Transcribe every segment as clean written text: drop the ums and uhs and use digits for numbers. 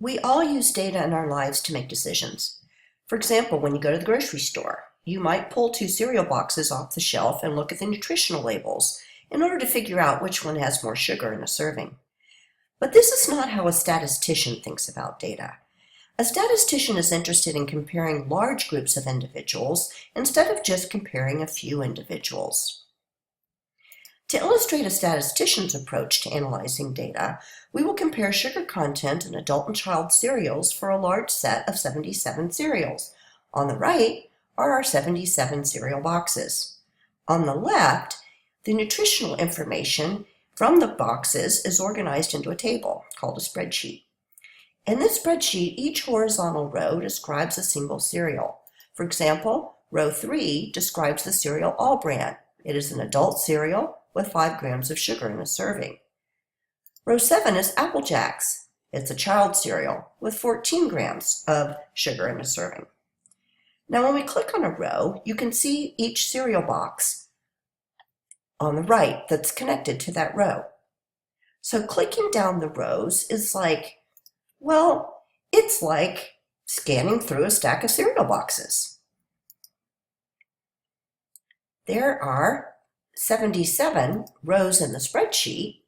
We all use data in our lives to make decisions. For example, when you go to the grocery store, you might pull two cereal boxes off the shelf and look at the nutritional labels in order to figure out which one has more sugar in a serving. But this is not how a statistician thinks about data. A statistician is interested in comparing large groups of individuals instead of just comparing a few individuals. To illustrate a statistician's approach to analyzing data, we will compare sugar content in adult and child cereals for a large set of 77 cereals. On the right are our 77 cereal boxes. On the left, the nutritional information from the boxes is organized into a table called a spreadsheet. In this spreadsheet, each horizontal row describes a single cereal. For example, row 3 describes the cereal All Bran. It is an adult cereal with 5 grams of sugar in a serving. Row 7 is Apple Jacks. It's a child cereal with 14 grams of sugar in a serving. Now when we click on a row, you can see each cereal box on the right that's connected to that row. So clicking down the rows is like, well, it's like scanning through a stack of cereal boxes. There are 77 rows in the spreadsheet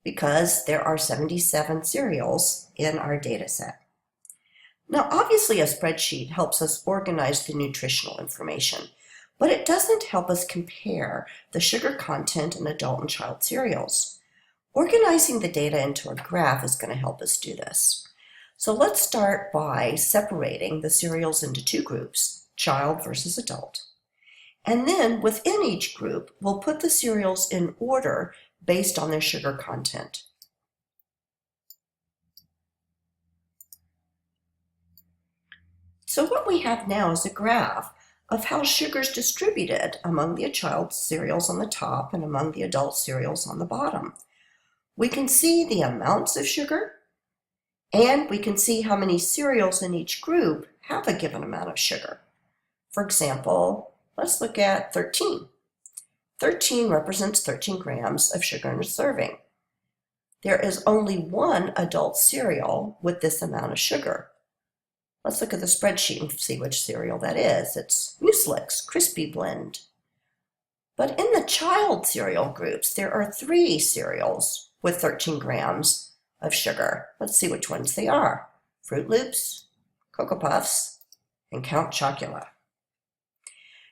because there are 77 cereals in our data set. Now, obviously, a spreadsheet helps us organize the nutritional information, but it doesn't help us compare the sugar content in adult and child cereals. Organizing the data into a graph is going to help us do this. So let's start by separating the cereals into two groups, child versus adult. And then within each group, we'll put the cereals in order based on their sugar content. So what we have now is a graph of how sugar is distributed among the child cereals on the top and among the adult cereals on the bottom. We can see the amounts of sugar, and we can see how many cereals in each group have a given amount of sugar. For example, let's look at 13. 13 represents 13 grams of sugar in a serving. There is only one adult cereal with this amount of sugar. Let's look at the spreadsheet and see which cereal that is. It's Mueslix Crispy Blend. But in the child cereal groups, there are 3 cereals with 13 grams of sugar. Let's see which ones they are. Fruit Loops, Cocoa Puffs, and Count Chocula.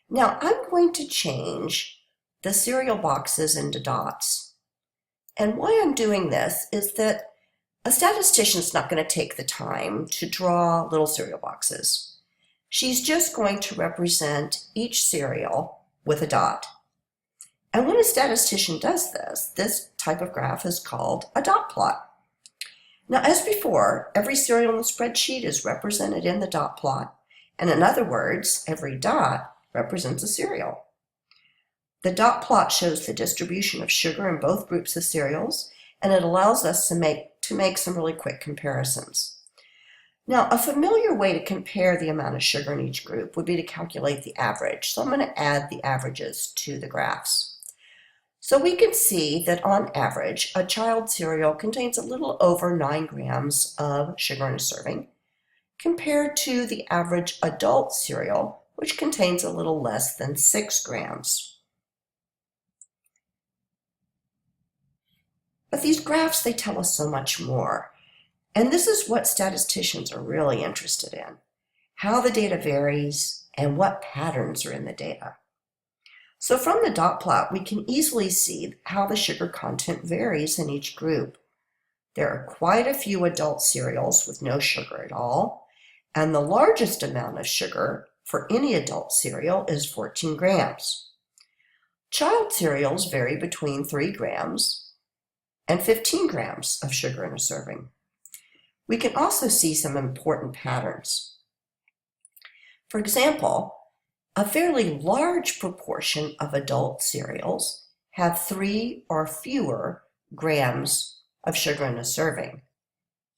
Now I'm going to change the cereal boxes into dots. And why I'm doing this is that a statistician's not going to take the time to draw little cereal boxes. She's just going to represent each cereal with a dot. And when a statistician does this, this type of graph is called a dot plot. Now, as before, every cereal in the spreadsheet is represented in the dot plot. And in other words, every dot represents a cereal. The dot plot shows the distribution of sugar in both groups of cereals, and it allows us to make some really quick comparisons. Now, a familiar way to compare the amount of sugar in each group would be to calculate the average. So I'm going to add the averages to the graphs. So we can see that on average, a child cereal contains a little over 9 grams of sugar in a serving, compared to the average adult cereal, which contains a little less than 6 grams. But these graphs, they tell us so much more. And this is what statisticians are really interested in, how the data varies and what patterns are in the data. So from the dot plot, we can easily see how the sugar content varies in each group. There are quite a few adult cereals with no sugar at all, and the largest amount of sugar for any adult cereal is 14 grams. Child cereals vary between 3 grams and 15 grams of sugar in a serving. We can also see some important patterns. For example, a fairly large proportion of adult cereals have 3 or fewer grams of sugar in a serving.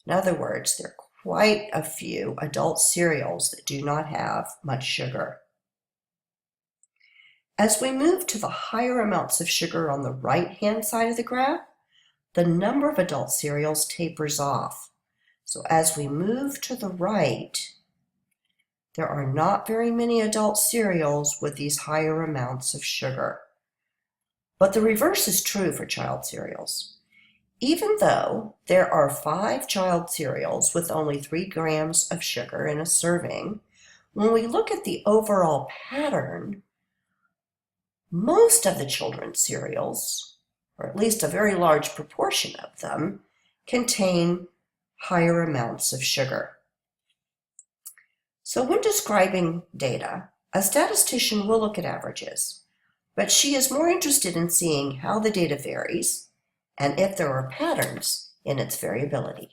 In other words, there are quite a few adult cereals that do not have much sugar. As we move to the higher amounts of sugar on the right-hand side of the graph, the number of adult cereals tapers off. So as we move to the right, there are not very many adult cereals with these higher amounts of sugar. But the reverse is true for child cereals. Even though there are 5 child cereals with only 3 grams of sugar in a serving, when we look at the overall pattern, most of the children's cereals, or at least a very large proportion of them, contain higher amounts of sugar. So when describing data, a statistician will look at averages, but she is more interested in seeing how the data varies and if there are patterns in its variability.